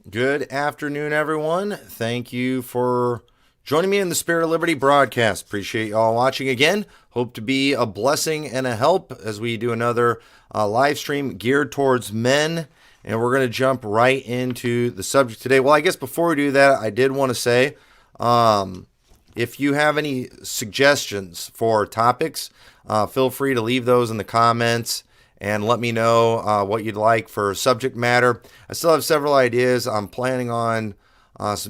Good afternoon, everyone. Thank you for joining me in the Spirit of Liberty broadcast. Appreciate you all watching again. Hope to be a blessing and a help as we do another live stream geared towards men. And we're going to jump right into the subject today. Well, I guess before we do that, I did want to say if you have any suggestions for topics, feel free to leave those in the comments and let me know what you'd like for subject matter. I still have several ideas. I'm planning on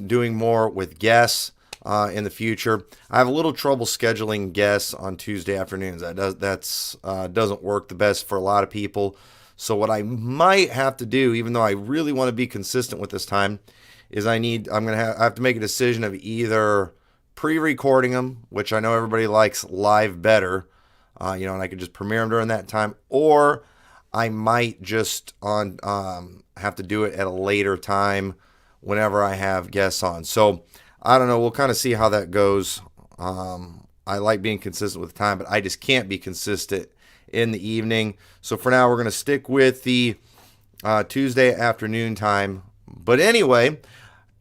doing more with guests in the future. I have a little trouble scheduling guests on Tuesday afternoons. That doesn't work the best for a lot of people. So what I might have to do, even though I really want to be consistent with this time, is I have to make a decision of either pre-recording them, which I know everybody likes live better, and I could just premiere them during that time, or I might just have to do it at a later time whenever I have guests on. So I don't know. We'll kind of see how that goes. I like being consistent with time, but I just can't be consistent in the evening. So for now, we're going to stick with the Tuesday afternoon time. But anyway,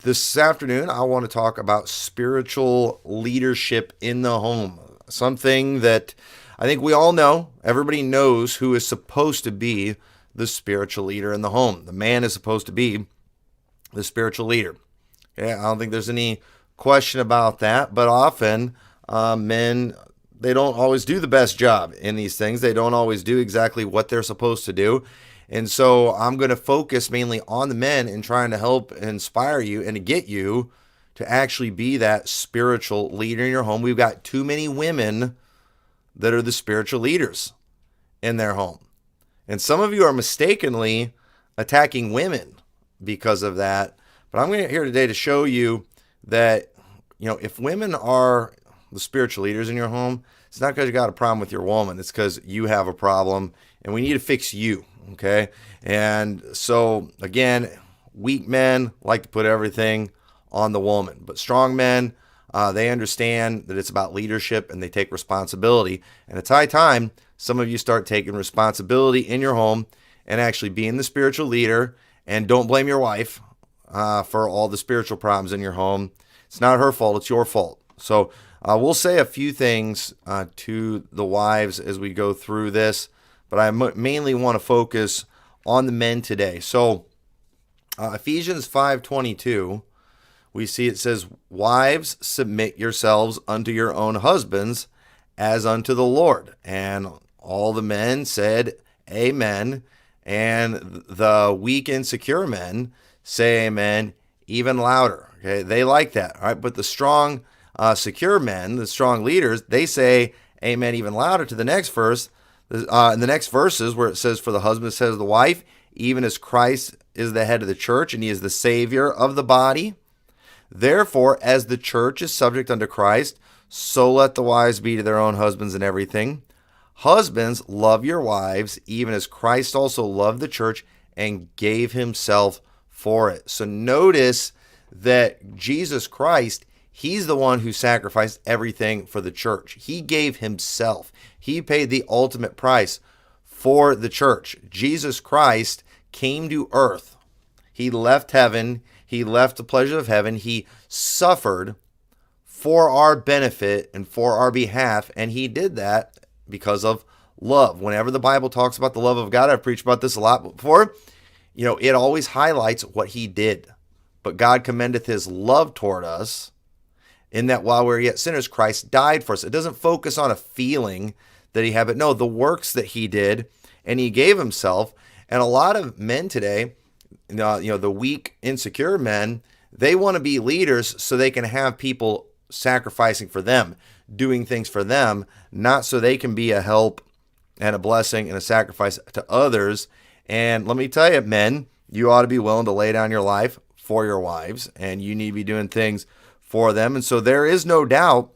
this afternoon, I want to talk about spiritual leadership in the home. Something that I think we all know. Everybody knows who is supposed to be the spiritual leader in the home. The man is supposed to be the spiritual leader. Okay, I don't think there's any question about that. But often, men, they don't always do the best job in these things. They don't always do exactly what they're supposed to do. And so I'm going to focus mainly on the men and trying to help inspire you and to get you to actually be that spiritual leader in your home. We've got too many women that are the spiritual leaders in their home. And some of you are mistakenly attacking women because of that. But I'm here today to show you that, if women are the spiritual leaders in your home, it's not because you got a problem with your woman. It's because you have a problem and we need to fix you. Okay. And so again, weak men like to put everything on the woman, but strong men, they understand that it's about leadership and they take responsibility. And it's high time some of you start taking responsibility in your home and actually being the spiritual leader. And don't blame your wife for all the spiritual problems in your home. It's not her fault. It's your fault. So we'll say a few things to the wives as we go through this, but I mainly want to focus on the men today. So Ephesians 5:22. We see it says, "Wives, submit yourselves unto your own husbands as unto the Lord." And all the men said, amen. And the weak, insecure men say amen even louder. Okay, they like that. All right, but the strong, secure men, the strong leaders, they say amen even louder to the next verse. In the next verses where it says, "For the husband says to the wife, even as Christ is the head of the church, and he is the Savior of the body. Therefore, as the church is subject unto Christ, so let the wives be to their own husbands in everything. Husbands, love your wives, even as Christ also loved the church and gave himself for it." So notice that Jesus Christ, he's the one who sacrificed everything for the church. He gave himself. He paid the ultimate price for the church. Jesus Christ came to earth. He left heaven. He left the pleasure of heaven. He suffered for our benefit and for our behalf, and he did that because of love. Whenever the Bible talks about the love of God, I've preached about this a lot before, it always highlights what he did. But God commendeth his love toward us in that while we're yet sinners, Christ died for us. It doesn't focus on a feeling that he had, but no, the works that he did, and he gave himself. And a lot of men today, the weak, insecure men, they want to be leaders so they can have people sacrificing for them, doing things for them, not so they can be a help and a blessing and a sacrifice to others. And let me tell you, men, you ought to be willing to lay down your life for your wives, and you need to be doing things for them. And so there is no doubt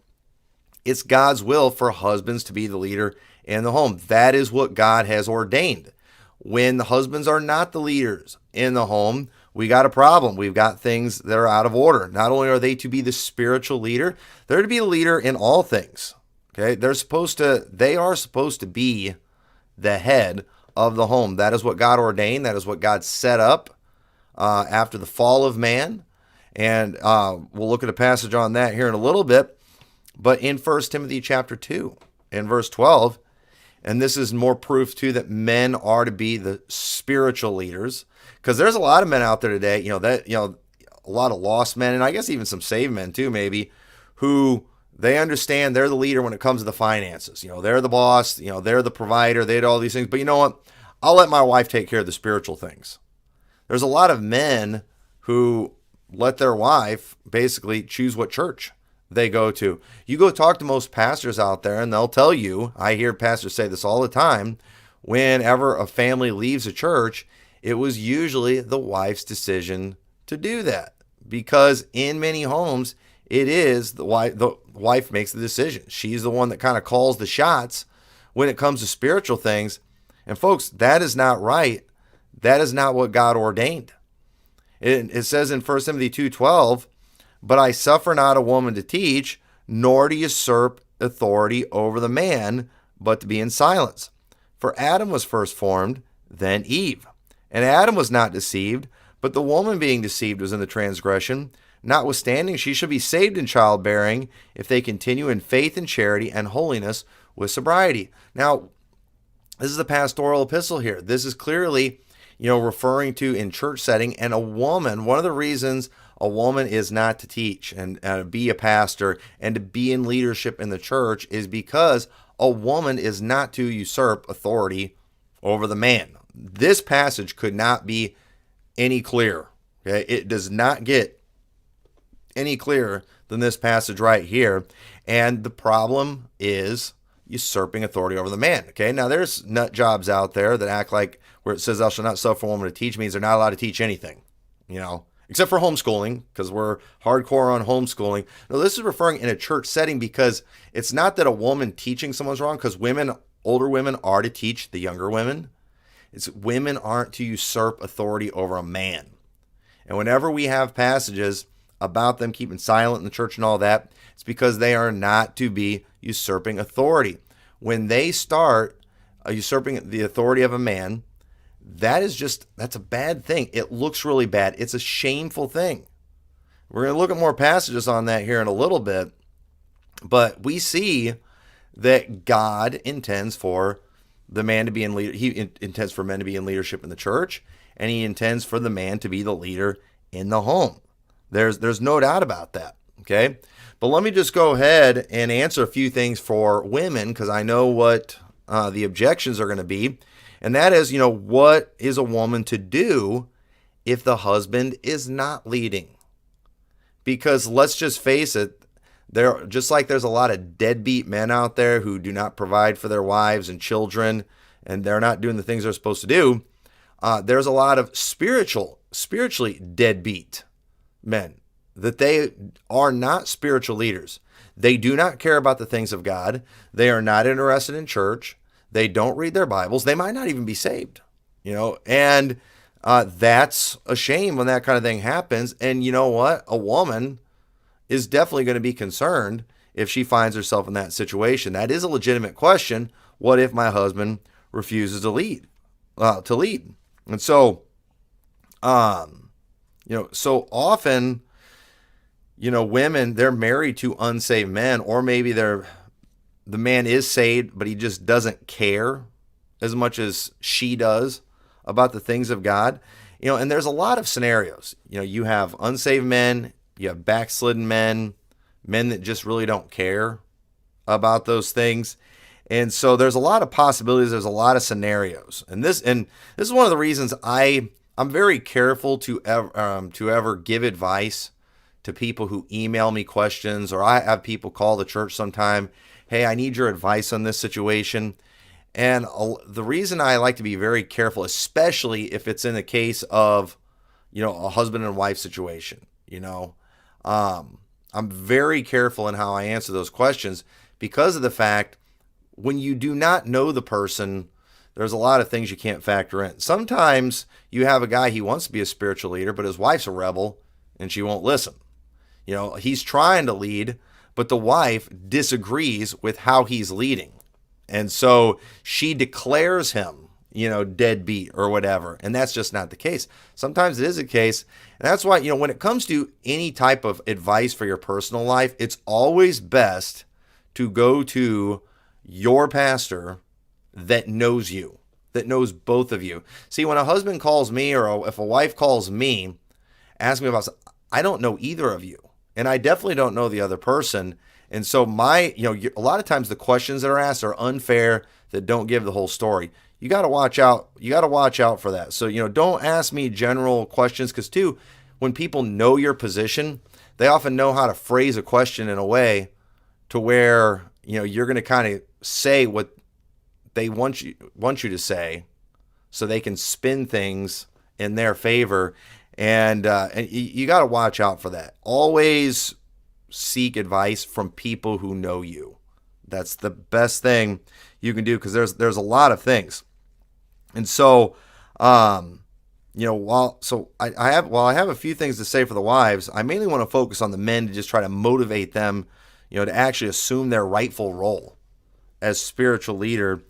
it's God's will for husbands to be the leader in the home. That is what God has ordained. When the husbands are not the leaders in the home, we got a problem. We've got things that are out of order. Not only are they to be the spiritual leader, they're to be a leader in all things. Okay, they are supposed to be the head of the home. That is what God ordained. That is what God set up after the fall of man. And we'll look at a passage on that here in a little bit. But in 1 Timothy chapter 2, in verse 12, and this is more proof too that men are to be the spiritual leaders, because there's a lot of men out there today, a lot of lost men, and I guess even some saved men too, maybe, who they understand they're the leader when it comes to the finances. They're the boss, they're the provider, they do all these things. But you know what? I'll let my wife take care of the spiritual things. There's a lot of men who let their wife basically choose what church they go to. You go talk to most pastors out there and they'll tell you, I hear pastors say this all the time, whenever a family leaves a church, it was usually the wife's decision to do that. Because in many homes, it is the wife makes the decision. She's the one that kind of calls the shots when it comes to spiritual things. And folks, that is not right. That is not what God ordained. It says in 1 Timothy 2:12, but I suffer not a woman to teach, nor to usurp authority over the man, but to be in silence. For Adam was first formed, then Eve. And Adam was not deceived, but the woman being deceived was in the transgression. Notwithstanding, she shall be saved in childbearing if they continue in faith and charity and holiness with sobriety. Now, this is a pastoral epistle here. This is clearly referring to in church setting, and a woman, one of the reasons a woman is not to teach and be a pastor and to be in leadership in the church is because a woman is not to usurp authority over the man. This passage could not be any clearer. Okay? It does not get any clearer than this passage right here. And the problem is usurping authority over the man. Okay, now there's nut jobs out there that act like where it says thou shalt not suffer a woman to teach means they're not allowed to teach anything, except for homeschooling, because we're hardcore on homeschooling. No, this is referring in a church setting, because it's not that a woman teaching someone's wrong, because older women are to teach the younger women. It's women aren't to usurp authority over a man. And whenever we have passages about them keeping silent in the church and all that, it's because they are not to be usurping authority. When they start usurping the authority of a man, that's a bad thing. It looks really bad. It's a shameful thing. We're going to look at more passages on that here in a little bit, but we see that God intends for the man to be in leader. He intends for men to be in leadership in the church, and he intends for the man to be the leader in the home. There's no doubt about that. Okay, but let me just go ahead and answer a few things for women, because I know what the objections are going to be, and that is, what is a woman to do if the husband is not leading? Because let's just face it, just like there's a lot of deadbeat men out there who do not provide for their wives and children, and they're not doing the things they're supposed to do, there's a lot of spiritually deadbeat men, that they are not spiritual leaders. They do not care about the things of God. They are not interested in church. They don't read their Bibles. They might not even be saved, and that's a shame when that kind of thing happens. And you know what? A woman is definitely going to be concerned if she finds herself in that situation. That is a legitimate question. What if my husband refuses to lead? And so, so often, women, they're married to unsaved men, or maybe the man is saved, but he just doesn't care as much as she does about the things of God. And there's a lot of scenarios. You have unsaved men, you have backslidden men that just really don't care about those things. And so there's a lot of possibilities. There's a lot of scenarios. And this is one of the reasons I'm very careful to ever give advice to people who email me questions, or I have people call the church sometime, hey, I need your advice on this situation. And the reason I like to be very careful, especially if it's in the case of, a husband and wife situation, I'm very careful in how I answer those questions, because of the fact when you do not know the person, there's a lot of things you can't factor in. Sometimes you have a guy, he wants to be a spiritual leader, but his wife's a rebel and she won't listen. He's trying to lead, but the wife disagrees with how he's leading. And so she declares him, deadbeat or whatever. And that's just not the case. Sometimes it is the case. And that's why, when it comes to any type of advice for your personal life, it's always best to go to your pastor that knows you, that knows both of you. See, when a husband calls me or if a wife calls me, ask me about, I don't know either of you. And I definitely don't know the other person. And so a lot of times the questions that are asked are unfair, that don't give the whole story. You got to watch out. You got to watch out for that. So, don't ask me general questions because too, when people know your position, they often know how to phrase a question in a way to where, you're going to kind of say what they want you to say so they can spin things in their favor. And you got to watch out for that. Always seek advice from people who know you. That's the best thing you can do because there's a lot of things. And so, while I have a few things to say for the wives, I mainly want to focus on the men to just try to motivate them, to actually assume their rightful role as spiritual leader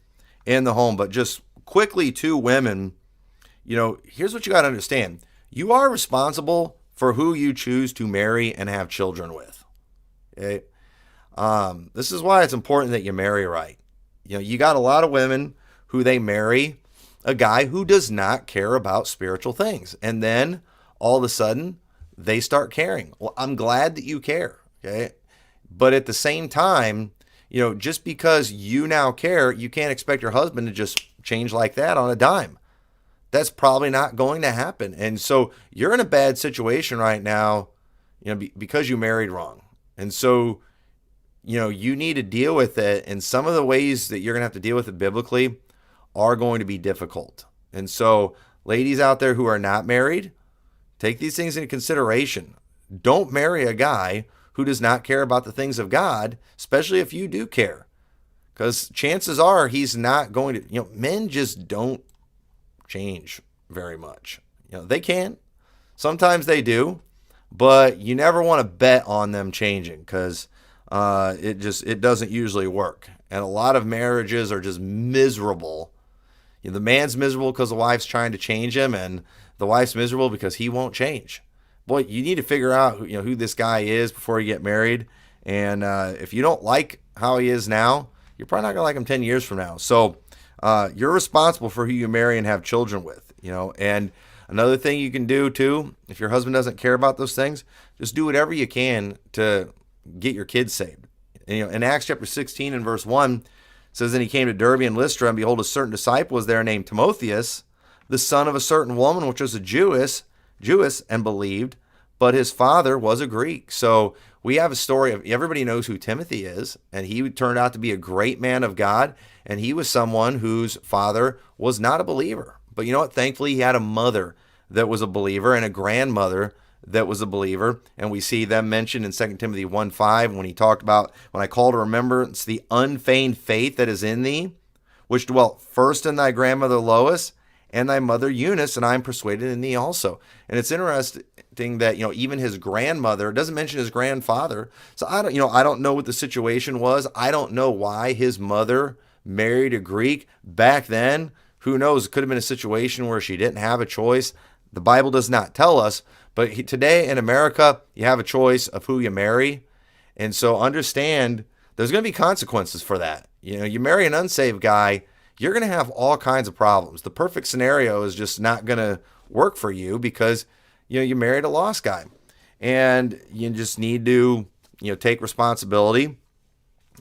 in the home. But just quickly to women, here's what you got to understand. You are responsible for who you choose to marry and have children with. Okay? This is why it's important that you marry right. You got a lot of women who they marry a guy who does not care about spiritual things. And then all of a sudden they start caring. Well, I'm glad that you care. Okay. But at the same time, just because you now care, you can't expect your husband to just change like that on a dime. That's probably not going to happen. And so you're in a bad situation right now, because you married wrong. And so, you need to deal with it. And some of the ways that you're going to have to deal with it biblically are going to be difficult. And so ladies out there who are not married, take these things into consideration. Don't marry a guy who does not care about the things of God, especially if you do care. Because chances are he's not going to, men just don't change very much. They can. Sometimes they do. But you never want to bet on them changing because it doesn't usually work. And a lot of marriages are just miserable. The man's miserable because the wife's trying to change him, and the wife's miserable because he won't change. Boy, you need to figure out who this guy is before you get married. And if you don't like how he is now, you're probably not going to like him 10 years from now. So you're responsible for who you marry and have children with. And another thing you can do too, if your husband doesn't care about those things, just do whatever you can to get your kids saved. And, in Acts chapter 16 and verse 1, it says, "Then he came to Derbe and Lystra, and behold, a certain disciple was there named Timotheus, the son of a certain woman, which was a Jewess, and believed, but his father was a Greek." So we have a story of, everybody knows who Timothy is, and he turned out to be a great man of God, and he was someone whose father was not a believer. But you know what? Thankfully, he had a mother that was a believer and a grandmother that was a believer. And we see them mentioned in 2 Timothy 1:5 when he talked about, when I call to remembrance the unfeigned faith that is in thee, which dwelt first in thy grandmother Lois and thy mother Eunice, and I am persuaded in thee also. And it's interesting that, even his grandmother, it doesn't mention his grandfather. So I don't know what the situation was. I don't know why his mother married a Greek back then. Who knows? It could have been a situation where she didn't have a choice. The Bible does not tell us. But today in America, you have a choice of who you marry. And so understand there's going to be consequences for that. You marry an unsaved guy, you're going to have all kinds of problems. The perfect scenario is just not going to work for you because, you married a lost guy. And you just need to, take responsibility.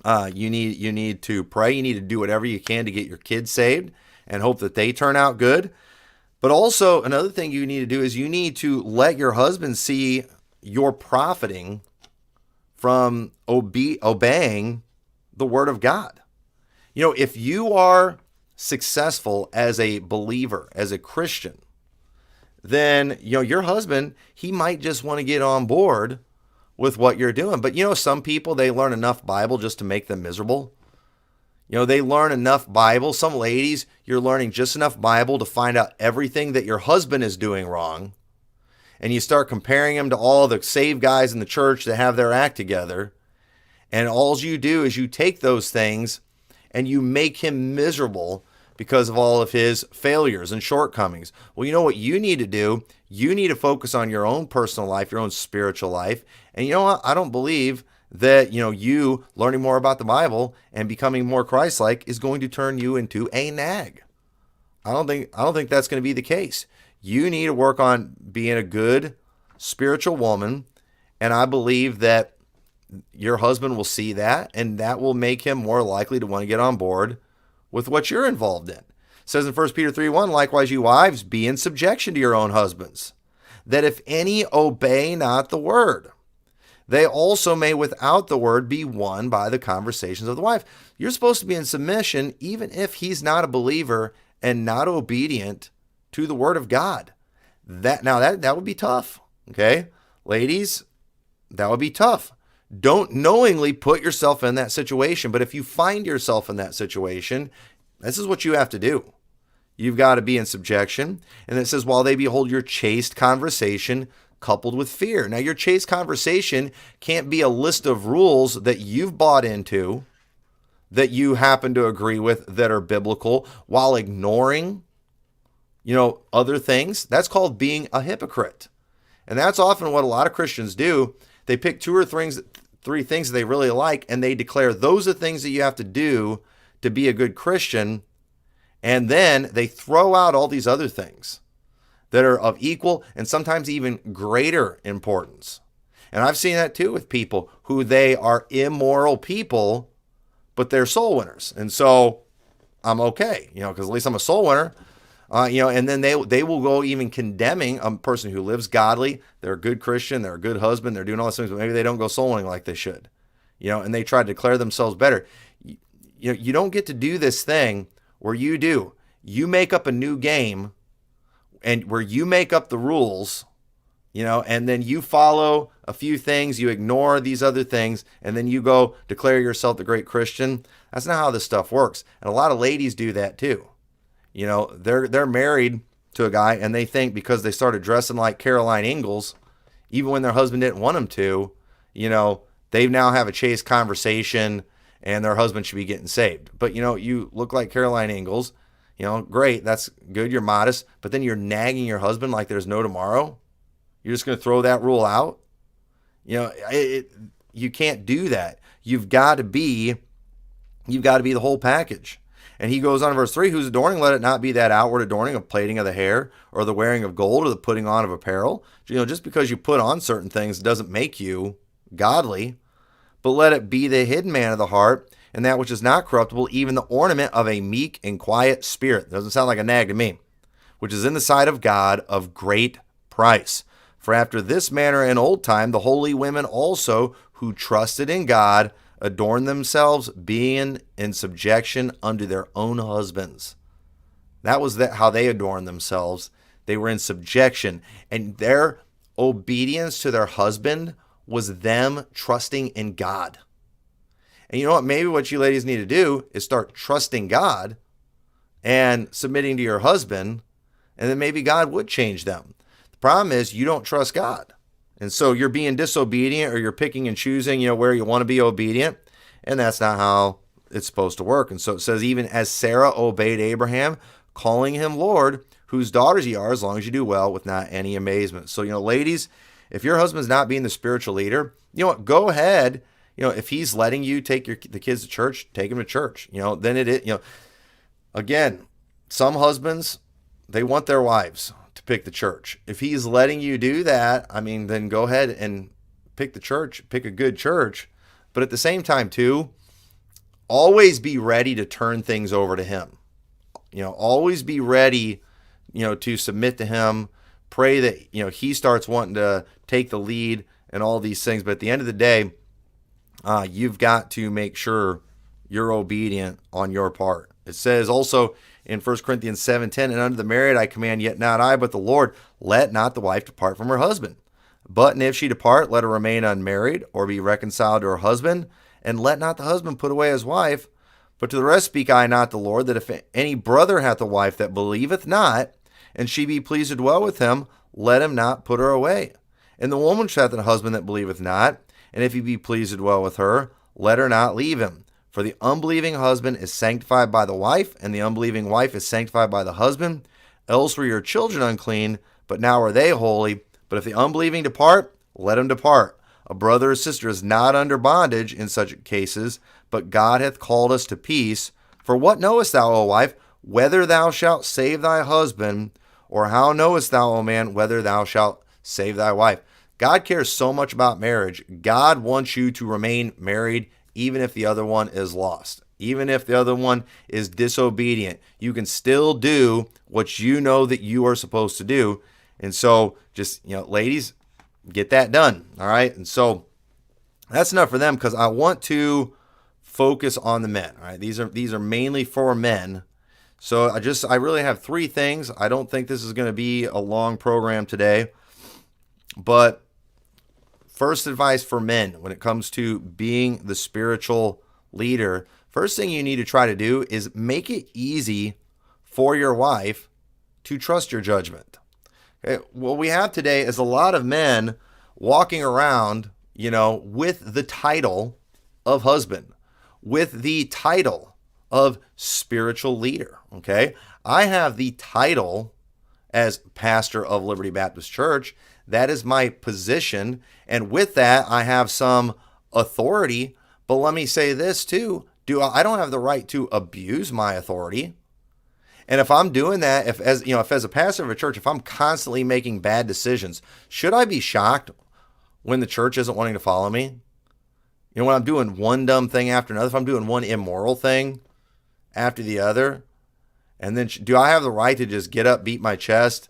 You need to pray. You need to do whatever you can to get your kids saved and hope that they turn out good. But also another thing you need to do is you need to let your husband see you're profiting from obeying the word of God. If you are successful as a believer, as a Christian, then, your husband, he might just want to get on board with what you're doing. But, some people, they learn enough Bible just to make them miserable. They learn enough Bible. Some ladies, you're learning just enough Bible to find out everything that your husband is doing wrong. And you start comparing him to all the saved guys in the church that have their act together. And all you do is you take those things and you make him miserable because of all of his failures and shortcomings. Well, you know what you need to do? You need to focus on your own personal life, your own spiritual life. And you know what? I don't believe that, you learning more about the Bible and becoming more Christ-like is going to turn you into a nag. I don't think that's going to be the case. You need to work on being a good spiritual woman, and I believe that your husband will see that, and that will make him more likely to want to get on board with what you're involved in. It says in 1 Peter 3:1, likewise, you wives, be in subjection to your own husbands, that if any obey not the word, they also may without the word be won by the conversations of the wife. You're supposed to be in submission even if he's not a believer and not obedient to the word of God. That would be tough, okay? Ladies, that would be tough. Don't knowingly put yourself in that situation, but if you find yourself in that situation, this is what you have to do. You've got to be in subjection. And it says, while they behold your chaste conversation coupled with fear. Now, your chaste conversation can't be a list of rules that you've bought into, that you happen to agree with, that are biblical, while ignoring, other things. That's called being a hypocrite. And that's often what a lot of Christians do. They pick 2 or 3 things that they really like, and they declare those are things that you have to do to be a good Christian. And then they throw out all these other things that are of equal and sometimes even greater importance. And I've seen that too with people who they are immoral people, but they're soul winners. And so I'm okay, because at least I'm a soul winner. And then they will go even condemning a person who lives godly. They're a good Christian. They're a good husband. They're doing all these things, but maybe they don't go soul winning like they should, and they try to declare themselves better. You don't get to do this thing where you make up a new game and where you make up the rules, and then you follow a few things, you ignore these other things, and then you go declare yourself the great Christian. That's not how this stuff works. And a lot of ladies do that too. They're married to a guy and they think because they started dressing like Caroline Ingalls, even when their husband didn't want them to, they now have a chaste conversation and their husband should be getting saved. But, you look like Caroline Ingalls, great, that's good, you're modest, but then you're nagging your husband like there's no tomorrow. You're just going to throw that rule out. You can't do that. You've got to be the whole package. And he goes on in verse 3, whose adorning, let it not be that outward adorning of plaiting of the hair or the wearing of gold or the putting on of apparel. Just because you put on certain things doesn't make you godly, but let it be the hidden man of the heart and that which is not corruptible, even the ornament of a meek and quiet spirit. Doesn't sound like a nag to me, which is in the sight of God of great price. For after this manner in old time, the holy women also who trusted in God adorn themselves, being in subjection unto their own husbands. That was how they adorned themselves. They were in subjection, and their obedience to their husband was them trusting in God. And you know what? Maybe what you ladies need to do is start trusting God and submitting to your husband, and then maybe God would change them. The problem is you don't trust God. And so you're being disobedient, or you're picking and choosing, where you want to be obedient. And that's not how it's supposed to work. And so it says, even as Sarah obeyed Abraham, calling him Lord, whose daughters ye are, as long as you do well with not any amazement. So, ladies, if your husband's not being the spiritual leader, go ahead. If he's letting you take the kids to church, take them to church. Then it is, again, some husbands, they want their wives to pick the church. If he's letting you do that, then go ahead and pick the church, pick a good church. But at the same time, too, always be ready to turn things over to him. Always be ready, to submit to him. Pray that, he starts wanting to take the lead and all these things. But at the end of the day, you've got to make sure you're obedient on your part. It says also in 1 Corinthians 7:10, and unto the married I command, yet not I, but the Lord, let not the wife depart from her husband. But and if she depart, let her remain unmarried, or be reconciled to her husband, and let not the husband put away his wife. But to the rest speak I not the Lord, that if any brother hath a wife that believeth not, and she be pleased to dwell with him, let him not put her away. And the woman which hath a husband that believeth not, and if he be pleased to dwell with her, let her not leave him. For the unbelieving husband is sanctified by the wife, and the unbelieving wife is sanctified by the husband. Else were your children unclean, but now are they holy. But if the unbelieving depart, let him depart. A brother or sister is not under bondage in such cases, but God hath called us to peace. For what knowest thou, O wife, whether thou shalt save thy husband, or how knowest thou, O man, whether thou shalt save thy wife? God cares so much about marriage. God wants you to remain married even if the other one is lost. Even if the other one is disobedient, you can still do what you know that you are supposed to do. And so just, ladies, get that done. All right. And so that's enough for them, because I want to focus on the men. All right. These are mainly for men. So I really have three things. I don't think this is going to be a long program today, but first advice for men when it comes to being the spiritual leader, first thing you need to try to do is make it easy for your wife to trust your judgment. Okay? What we have today is a lot of men walking around, with the title of husband, with the title of spiritual leader. Okay? I have the title as pastor of Liberty Baptist Church. That is my position. And with that, I have some authority. But let me say this too. I don't have the right to abuse my authority. And if I'm doing that, if as a pastor of a church, if I'm constantly making bad decisions, should I be shocked when the church isn't wanting to follow me? When I'm doing one dumb thing after another, if I'm doing one immoral thing after the other, and then do I have the right to just get up, beat my chest,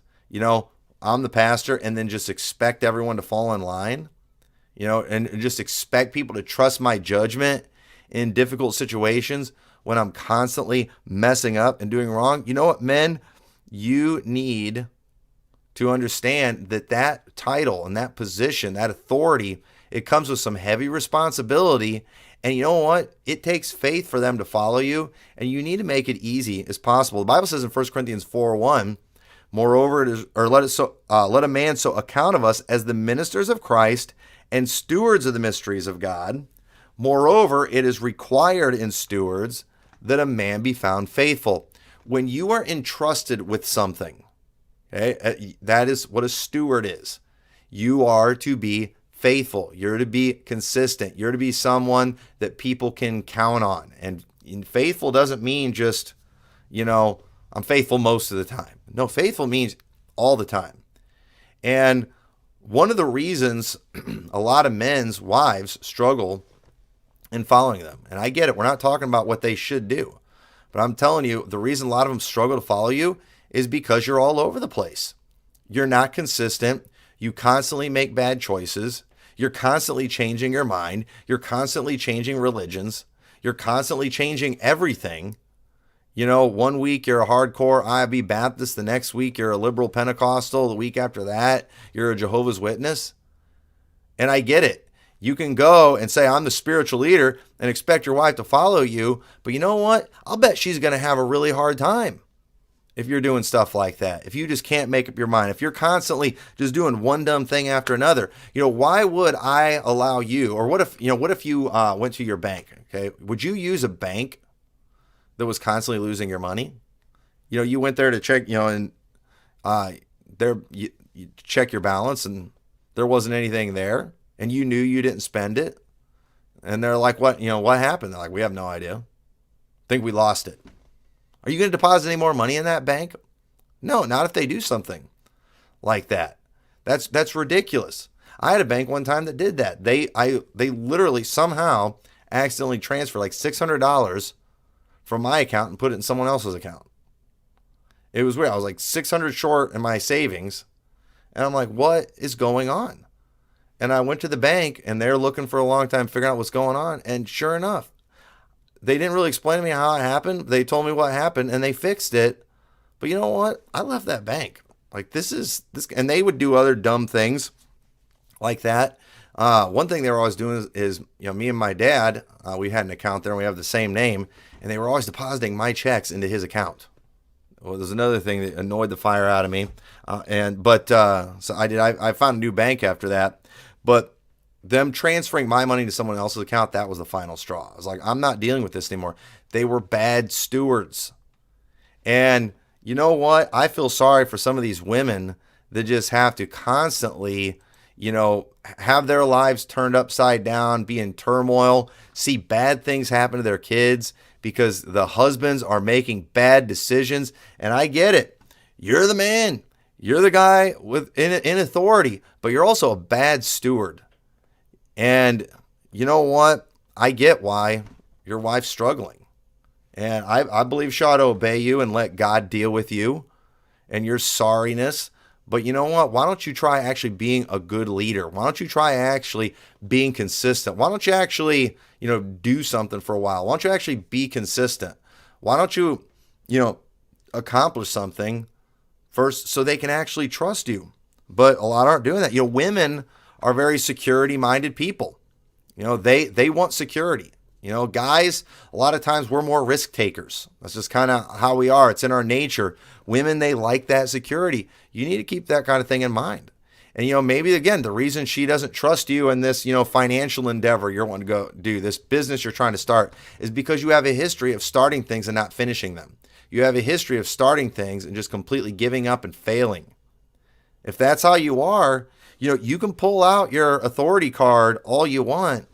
I'm the pastor, and then just expect everyone to fall in line, and just expect people to trust my judgment in difficult situations when I'm constantly messing up and doing wrong? You know what, men? You need to understand that title and that position, that authority, it comes with some heavy responsibility. And you know what? It takes faith for them to follow you, and you need to make it easy as possible. The Bible says in 1 Corinthians 4:1, moreover, let a man so account of us as the ministers of Christ and stewards of the mysteries of God. Moreover, it is required in stewards that a man be found faithful. When you are entrusted with something, okay, that is what a steward is. You are to be faithful. You're to be consistent. You're to be someone that people can count on. And faithful doesn't mean just, I'm faithful most of the time. No, faithful means all the time. And one of the reasons a lot of men's wives struggle in following them, and I get it, we're not talking about what they should do, but I'm telling you, the reason a lot of them struggle to follow you is because you're all over the place. You're not consistent. You constantly make bad choices. You're constantly changing your mind. You're constantly changing religions. You're constantly changing everything. One week you're a hardcore IB Baptist. The next week you're a liberal Pentecostal. The week after that, you're a Jehovah's Witness. And I get it. You can go and say, I'm the spiritual leader, and expect your wife to follow you. But you know what? I'll bet she's going to have a really hard time if you're doing stuff like that. If you just can't make up your mind, if you're constantly just doing one dumb thing after another, why would I allow you? Or what if you went to your bank? Okay, would you use a bank that was constantly losing your money? You went there to check, and you check your balance, and there wasn't anything there, and you knew you didn't spend it, and they're like, what happened? They're like, we have no idea. Think we lost it. Are you going to deposit any more money in that bank? No, not if they do something like that. That's ridiculous. I had a bank one time that did that. They literally somehow accidentally transferred like $600 from my account and put it in someone else's account. It was weird. I was like $600 short in my savings, and I'm like, what is going on? And I went to the bank, and they're looking for a long time figuring out what's going on. And sure enough, they didn't really explain to me how it happened. They told me what happened, and they fixed it. But you know what? I left that bank. Like this, and they would do other dumb things like that. One thing they were always doing is me and my dad, we had an account there, and we have the same name, and they were always depositing my checks into his account. Well, there's another thing that annoyed the fire out of me. So I found a new bank after that. But them transferring my money to someone else's account, that was the final straw. I was like, I'm not dealing with this anymore. They were bad stewards. And you know what? I feel sorry for some of these women that just have to constantly, have their lives turned upside down, be in turmoil, see bad things happen to their kids because the husbands are making bad decisions. And I get it. You're the man. You're the guy in authority, but you're also a bad steward. And you know what? I get why your wife's struggling. And I believe she ought to obey you and let God deal with you and your sorriness. But you know what? Why don't you try actually being a good leader? Why don't you try actually being consistent? Why don't you actually, do something for a while? Why don't you actually be consistent? Why don't you, accomplish something first so they can actually trust you? But a lot aren't doing that. Women are very security-minded people. They want security. Guys, a lot of times we're more risk takers. That's just kind of how we are. It's in our nature. Women, they like that security. You need to keep that kind of thing in mind. And, maybe, again, the reason she doesn't trust you in this, financial endeavor you're wanting to go do, this business you're trying to start, is because you have a history of starting things and not finishing them. You have a history of starting things and just completely giving up and failing. If that's how you are, you can pull out your authority card all you want.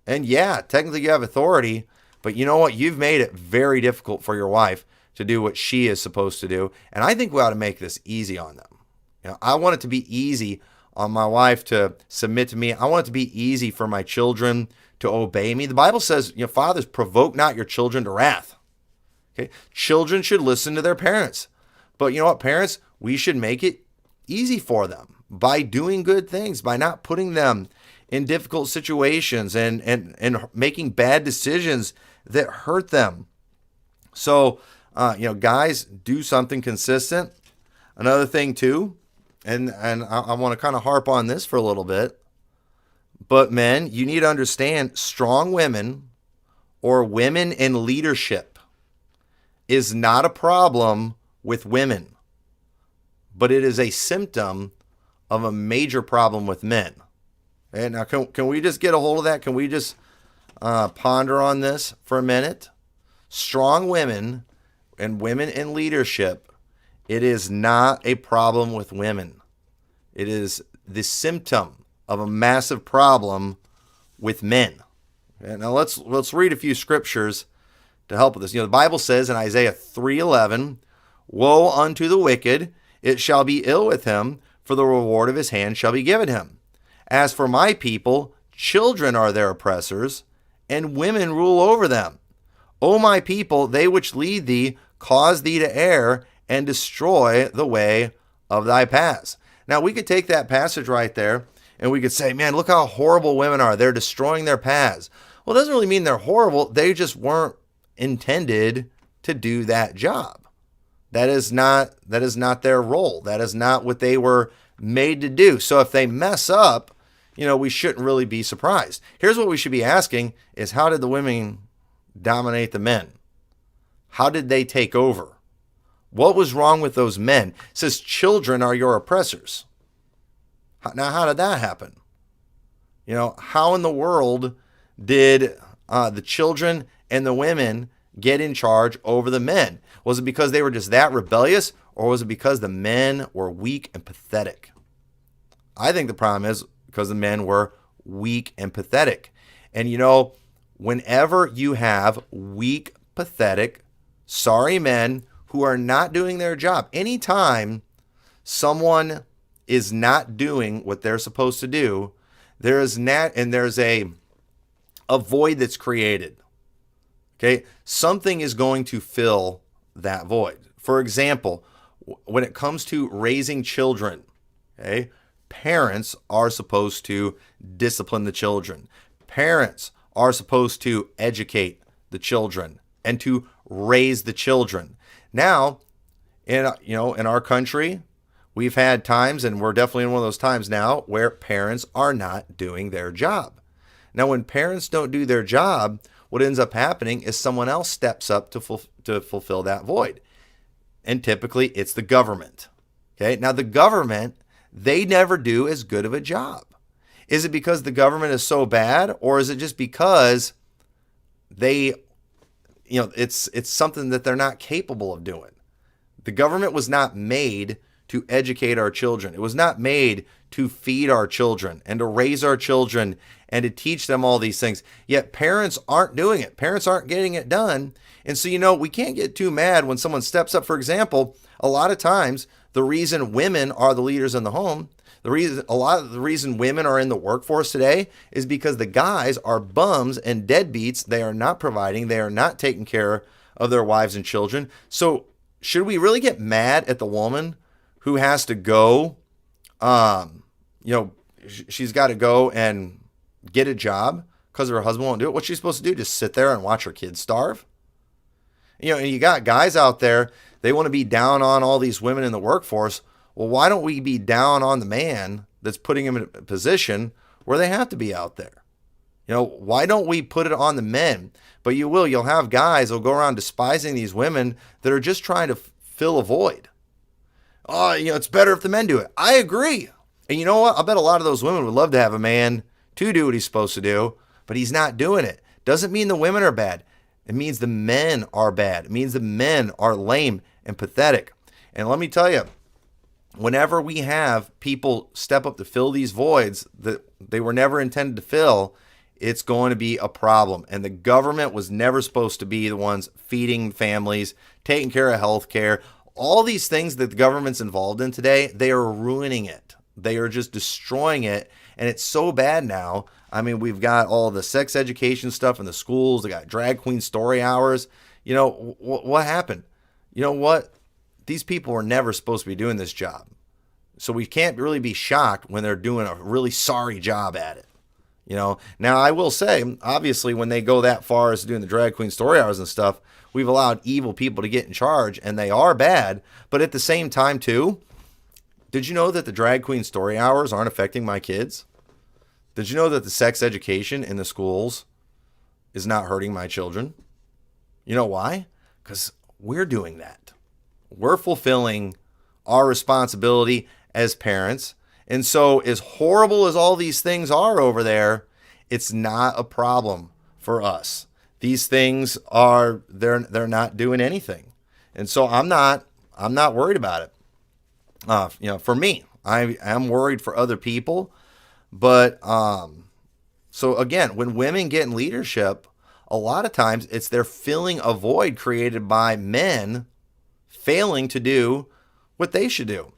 And yeah, technically you have authority, but you know what? You've made it very difficult for your wife to do what she is supposed to do. And I think we ought to make this easy on them. I want it to be easy on my wife to submit to me. I want it to be easy for my children to obey me. The Bible says, fathers, provoke not your children to wrath. Okay? Children should listen to their parents. But you know what, parents? We should make it easy for them by doing good things, by not putting them in difficult situations and making bad decisions that hurt them. So, guys, do something consistent. Another thing too, and I want to kind of harp on this for a little bit, but men, you need to understand strong women or women in leadership is not a problem with women, but it is a symptom of a major problem with men. And now, can we just get a hold of that? Can we just ponder on this for a minute? Strong women and women in leadership, it is not a problem with women. It is the symptom of a massive problem with men. And now let's read a few scriptures to help with this. The Bible says in Isaiah 3:11, "Woe unto the wicked, it shall be ill with him, for the reward of his hand shall be given him. As for my people, children are their oppressors, and women rule over them. O my people, they which lead thee cause thee to err, and destroy the way of thy paths." Now, we could take that passage right there, and we could say, man, look how horrible women are. They're destroying their paths. Well, it doesn't really mean they're horrible. They just weren't intended to do that job. That is not their role. That is not what they were made to do. So if they mess up, we shouldn't really be surprised. Here's what we should be asking is, how did the women dominate the men? How did they take over? What was wrong with those men? It says, children are your oppressors. Now, how did that happen? How in the world did the children and the women get in charge over the men? Was it because they were just that rebellious, or was it because the men were weak and pathetic? I think the problem is because the men were weak and pathetic. And whenever you have weak, pathetic, sorry men who are not doing their job, anytime someone is not doing what they're supposed to do, there's a void that's created. Okay? Something is going to fill that void. For example, when it comes to raising children, okay, parents are supposed to discipline the children. Parents are supposed to educate the children and to raise the children. Now, in our country, we've had times, and we're definitely in one of those times now, where parents are not doing their job. Now, when parents don't do their job, what ends up happening is someone else steps up to fulfill that void. And typically, it's the government. Okay? Now, the government, they never do as good of a job. Is it because the government is so bad, or is it just because they, it's something that they're not capable of doing? The government was not made to educate our children. It was not made to feed our children and to raise our children and to teach them all these things. Yet parents aren't doing it. Parents aren't getting it done. And so, we can't get too mad when someone steps up. For example, a lot of times the reason women are the leaders in the home, a lot of the reason women are in the workforce today is because the guys are bums and deadbeats. They are not providing. They are not taking care of their wives and children. So should we really get mad at the woman who has to go, she's got to go and get a job because her husband won't do it? What's she supposed to do? Just sit there and watch her kids starve? And you got guys out there, they want to be down on all these women in the workforce. Well, why don't we be down on the man that's putting him in a position where they have to be out there? Why don't we put it on the men? But you'll have guys who'll go around despising these women that are just trying to fill a void. Oh, it's better if the men do it. I agree. And you know what? I bet a lot of those women would love to have a man to do what he's supposed to do, but he's not doing it. Doesn't mean the women are bad. It means the men are bad. It means the men are lame and pathetic. And let me tell you, whenever we have people step up to fill these voids that they were never intended to fill, it's going to be a problem. And the government was never supposed to be the ones feeding families, taking care of health care. All these things that the government's involved in today, they are ruining it. They are just destroying it. And it's so bad now. I mean, we've got all the sex education stuff in the schools. They got drag queen story hours. What happened? You know what? These people were never supposed to be doing this job. So we can't really be shocked when they're doing a really sorry job at it. Now I will say, obviously, when they go that far as doing the drag queen story hours and stuff, we've allowed evil people to get in charge, and they are bad. But at the same time, too, did you know that the drag queen story hours aren't affecting my kids? Did you know that the sex education in the schools is not hurting my children? You know why? Because we're doing that. We're fulfilling our responsibility as parents. And so as horrible as all these things are over there, it's not a problem for us. These things are, they're not doing anything. And so I'm not worried about it. For me, I am worried for other people. But so again, when women get in leadership, a lot of times it's they're filling a void created by men failing to do what they should do.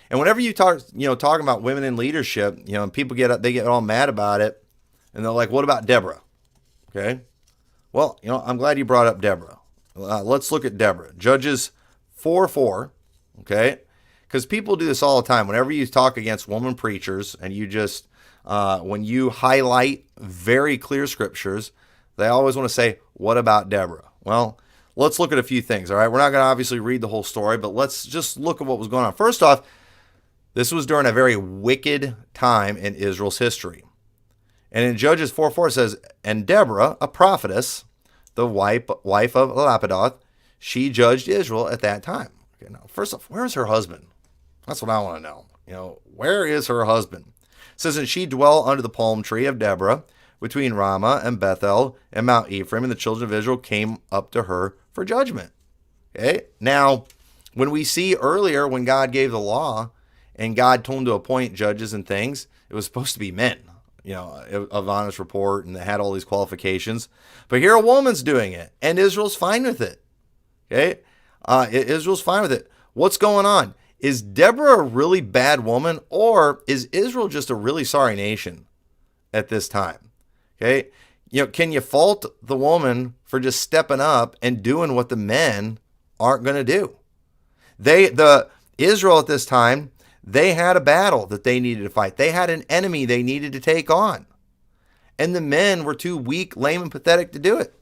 And whenever you talking about women in leadership, and people they get all mad about it, and they're like, "What about Deborah?" Okay. Well, I'm glad you brought up Deborah. Let's look at Deborah. Judges 4:4. Okay. Because people do this all the time. Whenever you talk against woman preachers and you just, when you highlight very clear scriptures, they always want to say, what about Deborah? Well, let's look at a few things, all right? We're not going to obviously read the whole story, but let's just look at what was going on. First off, this was during a very wicked time in Israel's history. And in Judges 4:4 it says, and Deborah, a prophetess, the wife of Lapidoth, she judged Israel at that time. Okay, now, first off, where is her husband? That's what I want to know. Where is her husband? It says, and she dwelt under the palm tree of Deborah between Ramah and Bethel and Mount Ephraim, and the children of Israel came up to her for judgment. Okay. Now, when we see earlier when God gave the law and God told him to appoint judges and things, it was supposed to be men, of honest report, and they had all these qualifications. But here a woman's doing it, and Israel's fine with it. Okay. Israel's fine with it. What's going on? Is Deborah a really bad woman, or is Israel just a really sorry nation at this time? Okay. Can you fault the woman for just stepping up and doing what the men aren't going to do? The Israel at this time, they had a battle that they needed to fight. They had an enemy they needed to take on. And the men were too weak, lame, and pathetic to do it.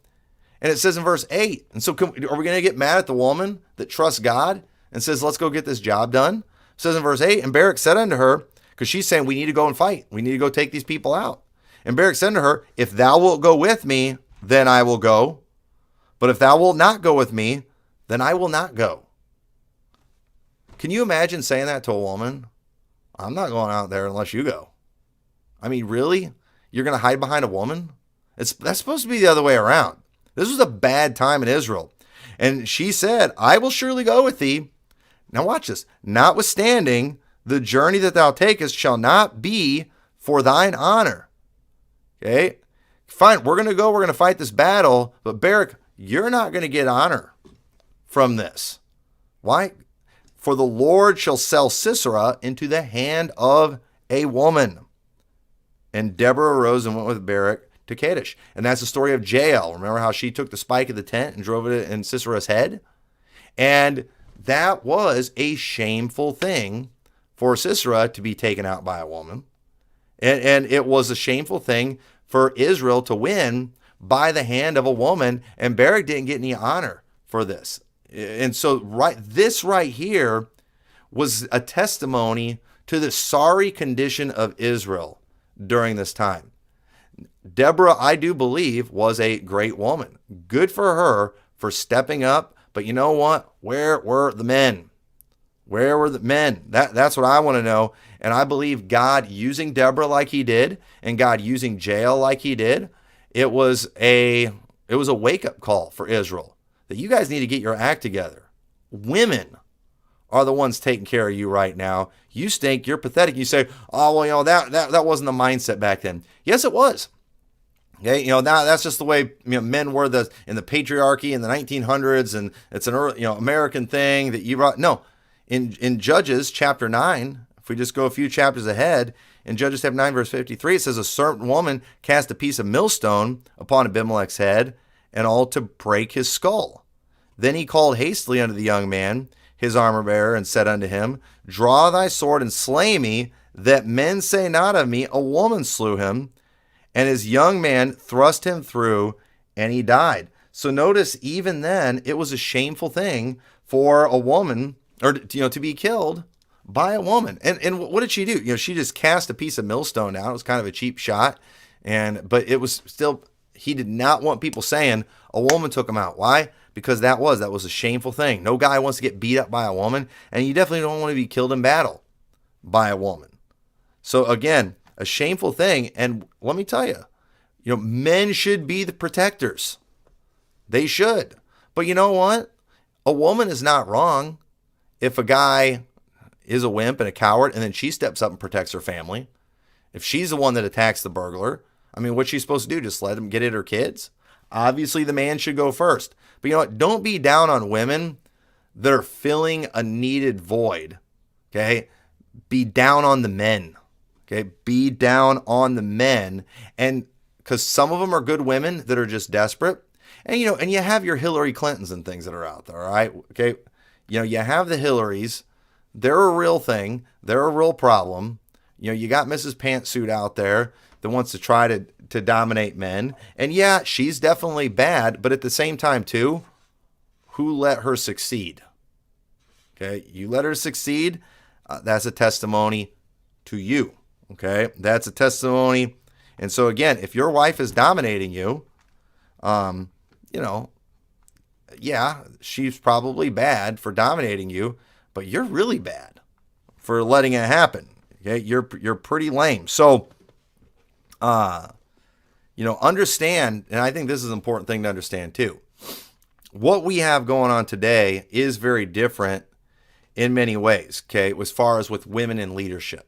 And it says in verse 8, and so are we going to get mad at the woman that trusts God and says, let's go get this job done? It says in verse 8, and Barak said unto her, because she's saying, we need to go and fight. We need to go take these people out. And Barak said unto her, if thou wilt go with me, then I will go. But if thou wilt not go with me, then I will not go. Can you imagine saying that to a woman? I'm not going out there unless you go. I mean, really? You're going to hide behind a woman? That's supposed to be the other way around. This was a bad time in Israel. And she said, I will surely go with thee. Now watch this. Notwithstanding, the journey that thou takest shall not be for thine honor. Okay? Fine, we're going to go. We're going to fight this battle. But Barak, you're not going to get honor from this. Why? For the Lord shall sell Sisera into the hand of a woman. And Deborah arose and went with Barak to Kadesh. And that's the story of Jael. Remember how she took the spike of the tent and drove it in Sisera's head? And that was a shameful thing for Sisera to be taken out by a woman. And it was a shameful thing for Israel to win by the hand of a woman. And Barak didn't get any honor for this. And so this right here was a testimony to the sorry condition of Israel during this time. Deborah, I do believe, was a great woman. Good for her for stepping up. But you know what? Where were the men? Where were the men? That's what I want to know. And I believe God using Deborah like he did, and God using Jael like he did, it was a wake-up call for Israel that you guys need to get your act together. Women are the ones taking care of you right now. You stink. You're pathetic. You say, oh, well, you know, that wasn't the mindset back then. Yes, it was. Okay, now that's just the way men were in the patriarchy in the 1900s, and it's an American thing that you brought. No, in Judges chapter 9, if we just go a few chapters ahead, in Judges chapter 9 verse 53, it says a certain woman cast a piece of millstone upon Abimelech's head, and all to break his skull. Then he called hastily unto the young man, his armor bearer, and said unto him, draw thy sword and slay me, that men say not of me, a woman slew him. And his young man thrust him through, and he died. So notice, even then, it was a shameful thing for a woman, or to be killed by a woman. And what did she do? She just cast a piece of millstone down. It was kind of a cheap shot, but it was still. He did not want people saying a woman took him out. Why? Because that was a shameful thing. No guy wants to get beat up by a woman, and you definitely don't want to be killed in battle by a woman. So again, a shameful thing. And let me tell you, men should be the protectors. They should. But you know what? A woman is not wrong if a guy is a wimp and a coward and then she steps up and protects her family. If she's the one that attacks the burglar, I mean, what's she supposed to do? Just let him get at her kids? Obviously, the man should go first. But you know what? Don't be down on women that are filling a needed void. Okay? Be down on the men. Okay, be down on the men, and because some of them are good women that are just desperate, and and you have your Hillary Clintons and things that are out there, all right? Okay, you have the Hillarys, they're a real thing, they're a real problem. You got Mrs. Pantsuit out there that wants to try to dominate men, and yeah, she's definitely bad, but at the same time too, who let her succeed? Okay, you let her succeed, that's a testimony to you. Okay, that's a testimony. And so again, if your wife is dominating you, yeah, she's probably bad for dominating you, but you're really bad for letting it happen. Okay, you're pretty lame. So, understand, and I think this is an important thing to understand too. What we have going on today is very different in many ways. Okay, as far as with women in leadership.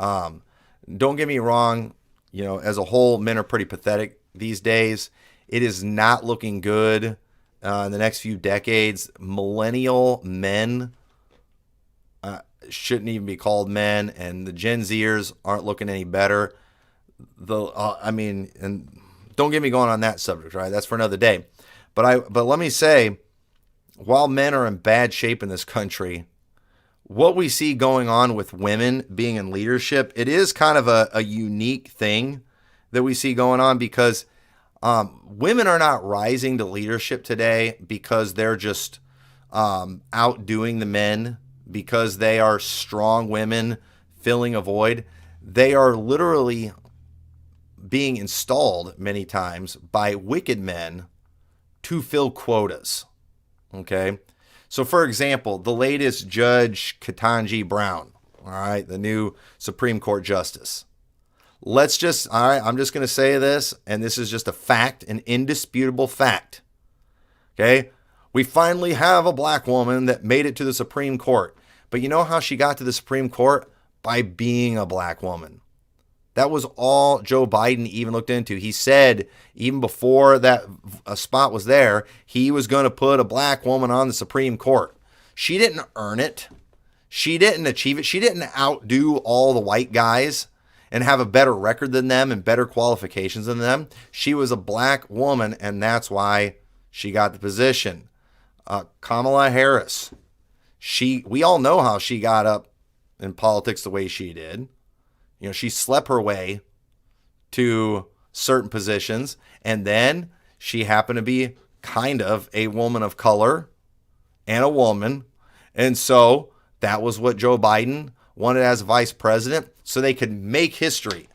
Don't get me wrong, as a whole, men are pretty pathetic these days. It is not looking good in the next few decades. Millennial men shouldn't even be called men, and the Gen Zers aren't looking any better. And don't get me going on that subject, right? That's for another day. But let me say, while men are in bad shape in this country, what we see going on with women being in leadership, it is kind of a unique thing that we see going on because women are not rising to leadership today because they're just outdoing the men, because they are strong women filling a void. They are literally being installed many times by wicked men to fill quotas. Okay? So, for example, the latest Judge Ketanji Brown, all right, the new Supreme Court Justice. all right, I'm just going to say this, and this is just a fact, an indisputable fact. Okay? We finally have a black woman that made it to the Supreme Court. But you know how she got to the Supreme Court? By being a black woman. That was all Joe Biden even looked into. He said, even before that spot was there, he was going to put a black woman on the Supreme Court. She didn't earn it. She didn't achieve it. She didn't outdo all the white guys and have a better record than them and better qualifications than them. She was a black woman, and that's why she got the position. Kamala Harris, we all know how she got up in politics the way she did. You know, she slept her way to certain positions, and then she happened to be kind of a woman of color and a woman. And so that was what Joe Biden wanted as vice president, so they could make history.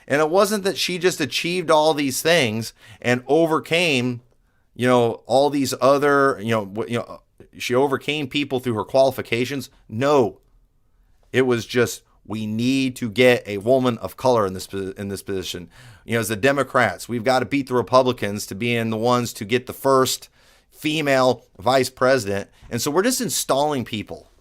And it wasn't that she just achieved all these things and overcame, all these other, she overcame people through her qualifications. No, it was just, we need to get a woman of color in this position. As the Democrats, we've got to beat the Republicans to being the ones to get the first female vice president. And so we're just installing people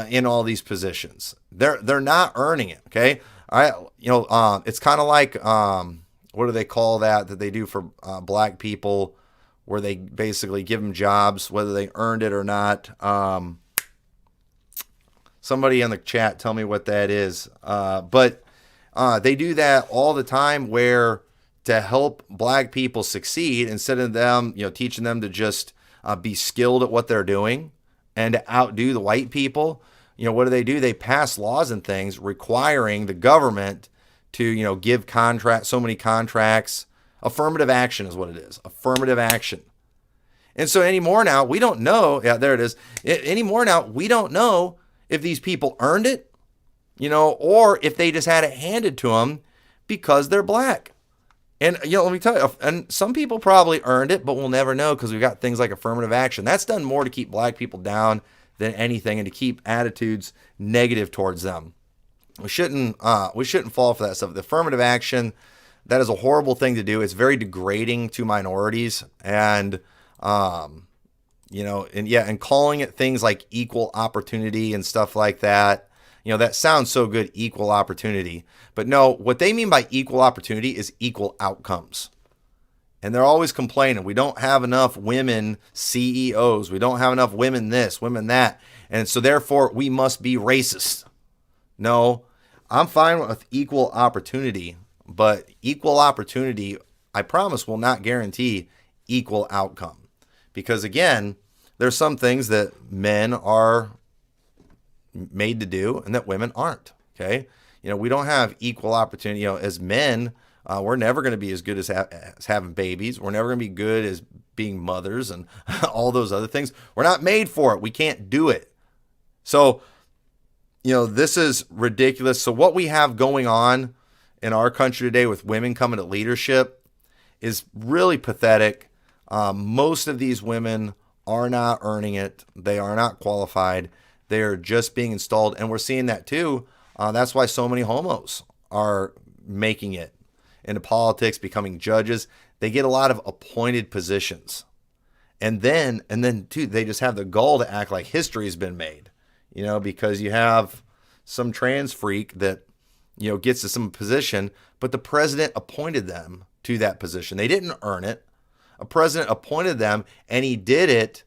in all these positions. They're not earning it. Okay. It's kind of like, what do they call that they do for black people, where they basically give them jobs, whether they earned it or not. Somebody in the chat, tell me what that is. But they do that all the time, where to help black people succeed, instead of them, teaching them to just be skilled at what they're doing and to outdo the white people, what do? They pass laws and things requiring the government to, give so many contracts. Affirmative action is what it is. Affirmative action. And so anymore now, we don't know. Yeah, there it is. Anymore now, we don't know if these people earned it, or if they just had it handed to them because they're black. And, let me tell you, and some people probably earned it, but we'll never know, because we've got things like affirmative action. That's done more to keep black people down than anything, and to keep attitudes negative towards them. We shouldn't fall for that stuff. The affirmative action, that is a horrible thing to do. It's very degrading to minorities, and and calling it things like equal opportunity and stuff like that. That sounds so good, equal opportunity. But no, what they mean by equal opportunity is equal outcomes. And they're always complaining, we don't have enough women CEOs. We don't have enough women this, women that. And so therefore we must be racist. No, I'm fine with equal opportunity, but equal opportunity, I promise, will not guarantee equal outcome. Because again, there's some things that men are made to do and that women aren't. Okay. We don't have equal opportunity. As men, we're never going to be as good as having babies. We're never going to be good as being mothers and all those other things. We're not made for it. We can't do it. So, this is ridiculous. So what we have going on in our country today with women coming to leadership is really pathetic. Most of these women are not earning it. They are not qualified. They are just being installed. And we're seeing that too. That's why so many homos are making it into politics, becoming judges. They get a lot of appointed positions. And then too, they just have the gall to act like history has been made, because you have some trans freak that, gets to some position, but the president appointed them to that position. They didn't earn it. A president appointed them, and he did it,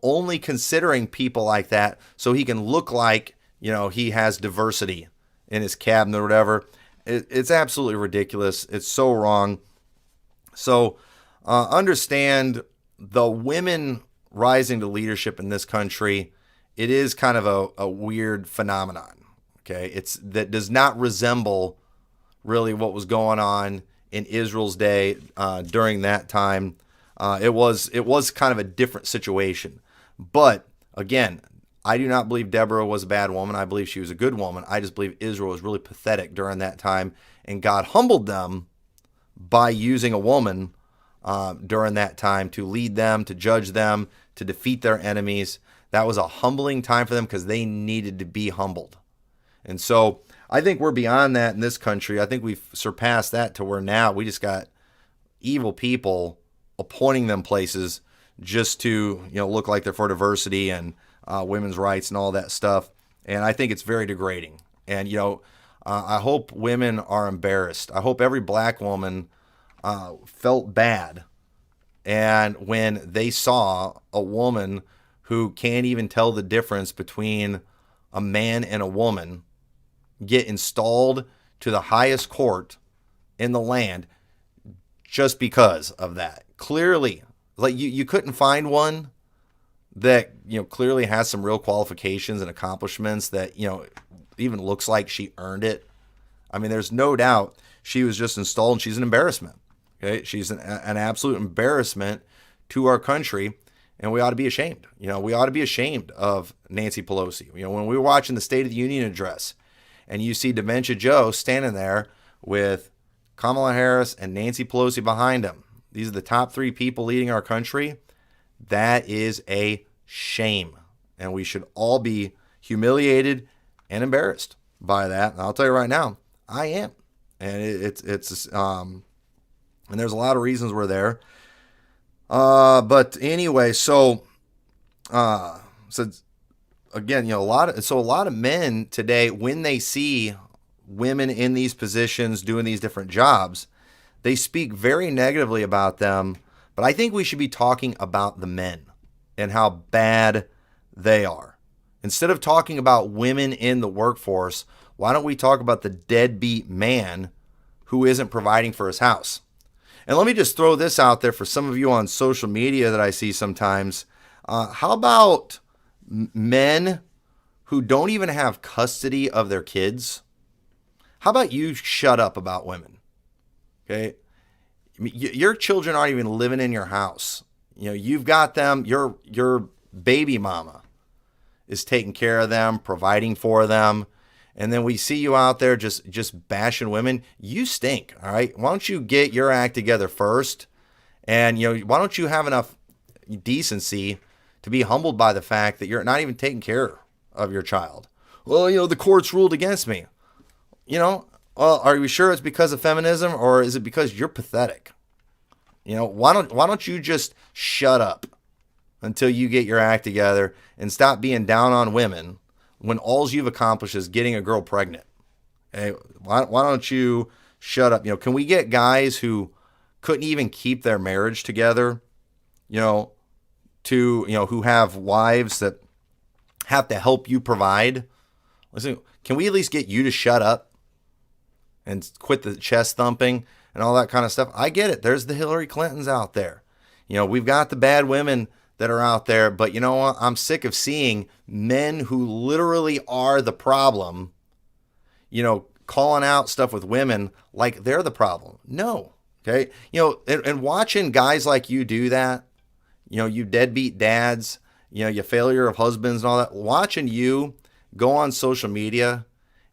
only considering people like that so he can look like, he has diversity in his cabinet or whatever. It's absolutely ridiculous. It's so wrong. So understand, the women rising to leadership in this country, it is kind of a weird phenomenon. Okay. That does not resemble really what was going on in Israel's day during that time. It was kind of a different situation. But again, I do not believe Deborah was a bad woman. I believe she was a good woman. I just believe Israel was really pathetic during that time, and God humbled them by using a woman during that time to lead them, to judge them, to defeat their enemies. That was a humbling time for them because they needed to be humbled. And so I think we're beyond that in this country. I think we've surpassed that to where now we just got evil people appointing them places just to look like they're for diversity and women's rights and all that stuff. And I think it's very degrading. And I hope women are embarrassed. I hope every black woman felt bad, and when they saw a woman who can't even tell the difference between a man and a woman get installed to the highest court in the land just because of that. Clearly, like you couldn't find one that clearly has some real qualifications and accomplishments that even looks like she earned it. I mean, there's no doubt she was just installed, and she's an embarrassment. Okay, she's an absolute embarrassment to our country, and we ought to be ashamed. We ought to be ashamed of Nancy Pelosi. When we were watching the State of the Union address, and you see Dementia Joe standing there with Kamala Harris and Nancy Pelosi behind him. These are the top three people leading our country. That is a shame, and we should all be humiliated and embarrassed by that. And I'll tell you right now, I am, and and there's a lot of reasons we're there. But anyway, so again, a lot of men today, when they see women in these positions doing these different jobs, they speak very negatively about them. But I think we should be talking about the men and how bad they are. Instead of talking about women in the workforce, why don't we talk about the deadbeat man who isn't providing for his house? And let me just throw this out there for some of you on social media that I see sometimes. How about men who don't even have custody of their kids? How about you shut up about women? Okay? Your children aren't even living in your house. You've got them. Your baby mama is taking care of them, providing for them. And then we see you out there just bashing women. You stink, all right? Why don't you get your act together first? And, why don't you have enough decency to be humbled by the fact that you're not even taking care of your child? Well, the courts ruled against me. Well, are you sure it's because of feminism, or is it because you're pathetic? Why don't you just shut up until you get your act together and stop being down on women when all you've accomplished is getting a girl pregnant? Hey, why don't you shut up? Can we get guys who couldn't even keep their marriage together, who have wives that have to help you provide? Listen, can we at least get you to shut up and quit the chest thumping and all that kind of stuff? I get it. There's the Hillary Clintons out there. We've got the bad women that are out there, but you know what? I'm sick of seeing men who literally are the problem, calling out stuff with women like they're the problem. No. Okay. And watching guys like you do that, you deadbeat dads, you failure of husbands and all that, watching you go on social media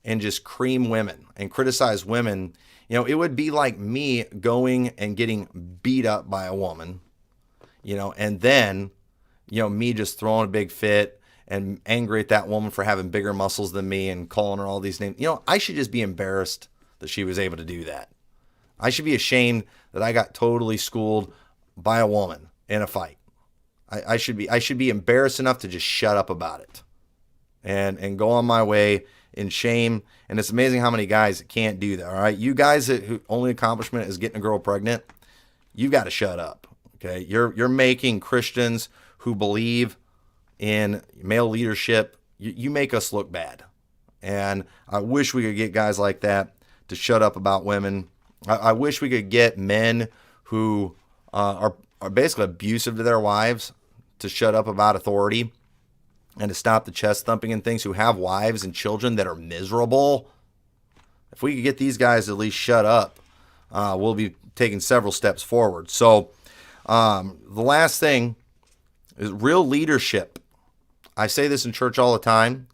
and just cream women and criticize women, it would be like me going and getting beat up by a woman, and then, me just throwing a big fit and angry at that woman for having bigger muscles than me and calling her all these names. I should just be embarrassed that she was able to do that. I should be ashamed that I got totally schooled by a woman in a fight. I should be embarrassed enough to just shut up about it and go on my way in shame. And it's amazing how many guys can't do that. All right. You guys who only accomplishment is getting a girl pregnant, you've got to shut up. Okay. You're making Christians who believe in male leadership, you make us look bad. And I wish we could get guys like that to shut up about women. I wish we could get men who are basically abusive to their wives to shut up about authority and to stop the chest thumping and things, who have wives and children that are miserable. If we could get these guys to at least shut up, we'll be taking several steps forward. So the last thing is real leadership. I say this in church all the time.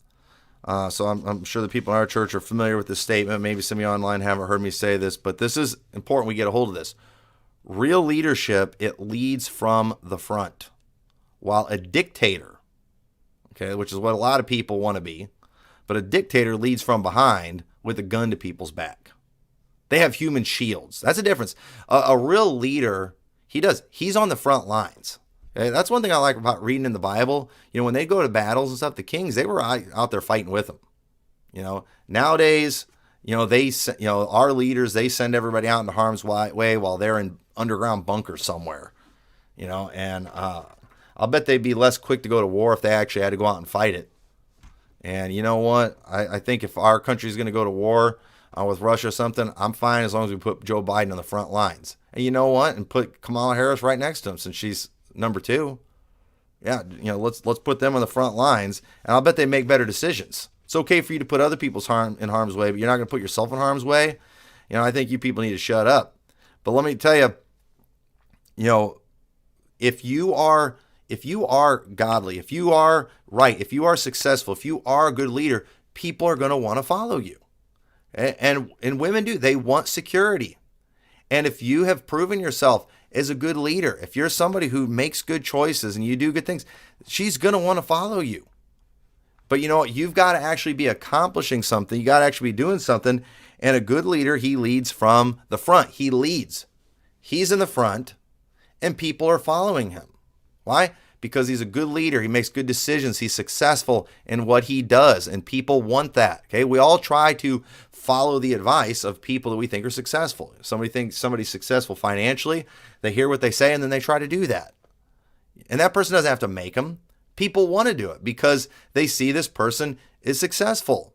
So I'm sure the people in our church are familiar with this statement. Maybe some of you online haven't heard me say this, but this is important we get a hold of this. Real leadership, it leads from the front, while a dictator, okay, which is what a lot of people want to be, but a dictator leads from behind with a gun to people's back. They have human shields. That's a difference. A real leader, he's on the front lines. Okay? That's one thing I like about reading in the Bible. When they go to battles and stuff, the kings, they were out there fighting with them. Nowadays, our leaders, they send everybody out into harm's way while they're in underground bunkers somewhere. And I'll bet they'd be less quick to go to war if they actually had to go out and fight it. And you know what? I think if our country is going to go to war with Russia or something, I'm fine as long as we put Joe Biden on the front lines. And you know what? And put Kamala Harris right next to him since she's number 2. Yeah, let's put them on the front lines, and I'll bet they make better decisions. It's okay for you to put other people's in harm's way, but you're not going to put yourself in harm's way. I think you people need to shut up. But let me tell you, if you are godly, if you are right, if you are successful, if you are a good leader, people are going to want to follow you. And women do. They want security. And if you have proven yourself as a good leader, if you're somebody who makes good choices and you do good things, she's going to want to follow you. But you know what? You've got to actually be accomplishing something. You got to actually be doing something. And a good leader, he leads from the front. He leads. He's in the front, and people are following him. Why? Because he's a good leader. He makes good decisions. He's successful in what he does, and people want that. Okay, we all try to follow the advice of people that we think are successful. If somebody thinks somebody's successful financially, they hear what they say, and then they try to do that. And that person doesn't have to make them. People want to do it because they see this person is successful.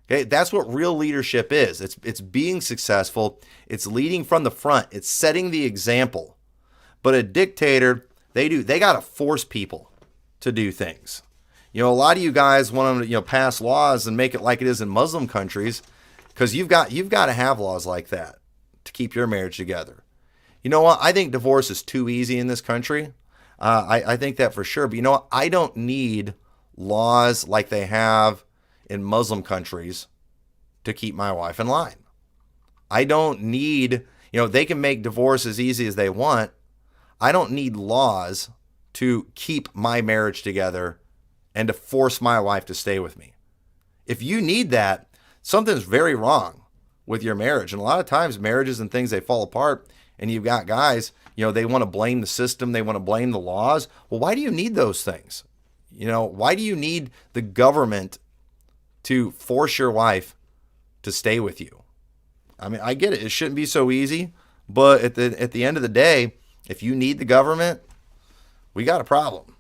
Okay, that's what real leadership is. It's being successful. It's leading from the front. It's setting the example. But a dictator, they got to force people to do things. A lot of you guys want them to pass laws and make it like it is in Muslim countries, because you've got to have laws like that to keep your marriage together. You know what? I think divorce is too easy in this country. I think that for sure. But you know what? I don't need laws like they have in Muslim countries to keep my wife in line. I don't need, they can make divorce as easy as they want. I don't need laws to keep my marriage together and to force my wife to stay with me. If you need that, something's very wrong with your marriage. And a lot of times marriages and things, they fall apart, and you've got guys, they want to blame the system. They want to blame the laws. Well, why do you need those things? Why do you need the government to force your wife to stay with you? I mean, I get it. It shouldn't be so easy, but at the end of the day, if you need the government, we got a problem.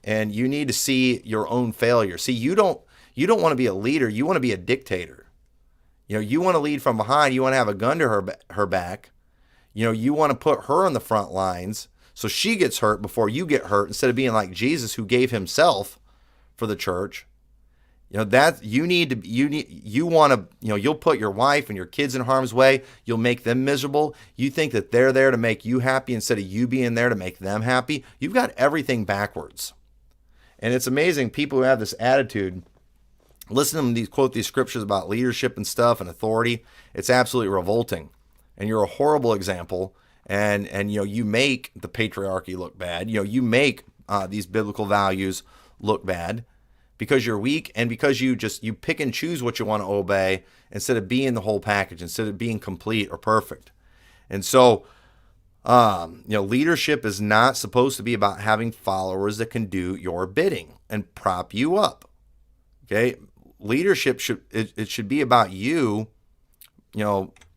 And you need to see your own failure. See, you don't want to be a leader. You want to be a dictator. You want to lead from behind. You want to have a gun to her back. You want to put her on the front lines so she gets hurt before you get hurt, instead of being like Jesus, who gave himself for the church. That you want to, you'll put your wife and your kids in harm's way. You'll make them miserable. You think that they're there to make you happy instead of you being there to make them happy. You've got everything backwards. And it's amazing, people who have this attitude, listen to them quote these scriptures about leadership and stuff and authority. It's absolutely revolting. And you're a horrible example. And you make the patriarchy look bad. You make these biblical values look bad, because you're weak, and because you pick and choose what you want to obey instead of being the whole package, instead of being complete or perfect. And so, leadership is not supposed to be about having followers that can do your bidding and prop you up. Okay, leadership should be about you,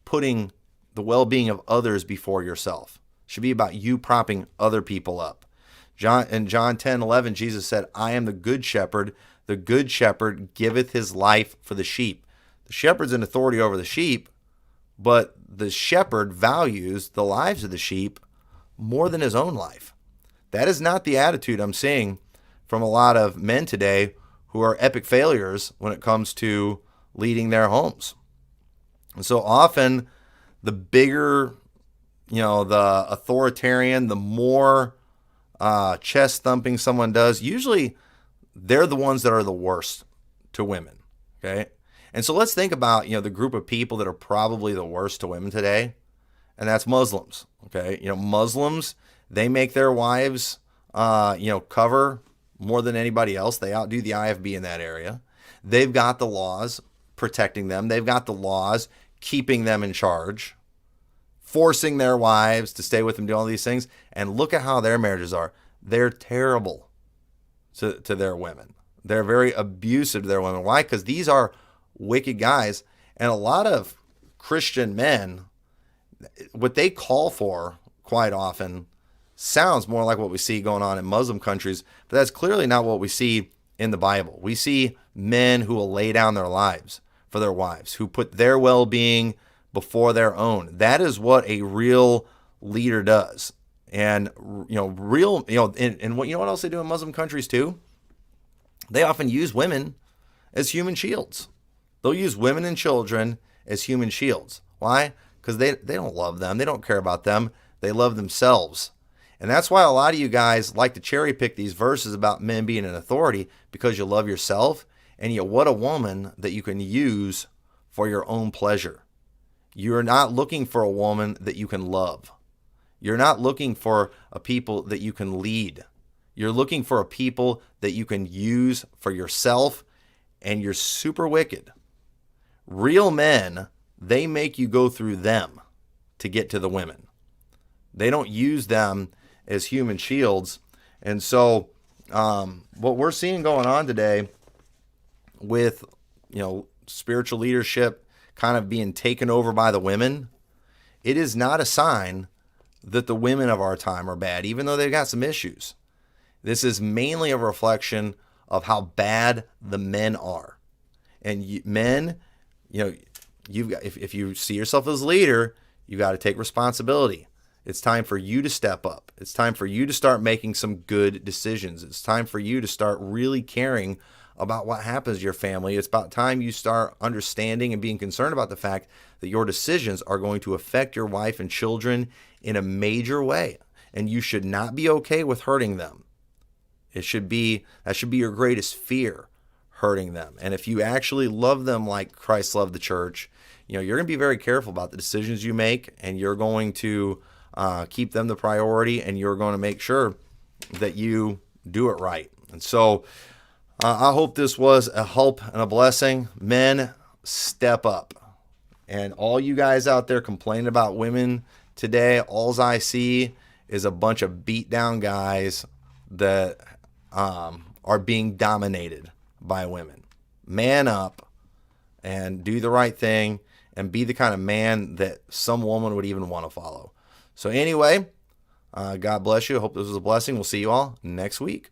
putting the well-being of others before yourself. It should be about you propping other people up. In John 10:11, Jesus said, "I am the good shepherd. The good shepherd giveth his life for the sheep." The shepherd's in authority over the sheep, but the shepherd values the lives of the sheep more than his own life. That is not the attitude I'm seeing from a lot of men today who are epic failures when it comes to leading their homes. And so often, the bigger, the authoritarian, the more chest thumping someone does, usually they're the ones that are the worst to women. Okay. And so let's think about, the group of people that are probably the worst to women today. And that's Muslims. Okay. Muslims, they make their wives, cover more than anybody else. They outdo the IFB in that area. They've got the laws protecting them. They've got the laws keeping them in charge, forcing their wives to stay with them, do all these things. And look at how their marriages are. They're terrible to their women. They're very abusive to their women. Why? Because these are wicked guys. And a lot of Christian men, what they call for quite often sounds more like what we see going on in Muslim countries, but that's clearly not what we see in the Bible. We see men who will lay down their lives for their wives, who put their well-being before their own. That is what a real leader does. And and what else they do in Muslim countries too? They often use women as human shields. They'll use women and children as human shields. Why? Because they don't love them. They don't care about them. They love themselves. And that's why a lot of you guys like to cherry pick these verses about men being in authority, because you love yourself and you what a woman that you can use for your own pleasure. You're not looking for a woman that you can love. You're not looking for a people that you can lead. You're looking for a people that you can use for yourself, and you're super wicked. Real men, they make you go through them to get to the women. They don't use them as human shields. And so what we're seeing going on today with, spiritual leadership kind of being taken over by the women, it is not a sign that the women of our time are bad, even though they've got some issues. This is mainly a reflection of how bad the men are. And men, you've got, if you see yourself as a leader, you got to take responsibility. It's time for you to step up. It's time for you to start making some good decisions. It's time for you to start really caring about what happens to your family. It's about time you start understanding and being concerned about the fact that your decisions are going to affect your wife and children in a major way. And you should not be okay with hurting them. That should be your greatest fear, hurting them. And if you actually love them like Christ loved the church, you're going to be very careful about the decisions you make, and you're going to keep them the priority, and you're going to make sure that you do it right. And so I hope this was a help and a blessing. Men, step up. And all you guys out there complaining about women today, all I see is a bunch of beat down guys that are being dominated by women. Man up and do the right thing and be the kind of man that some woman would even want to follow. So anyway, God bless you. I hope this was a blessing. We'll see you all next week.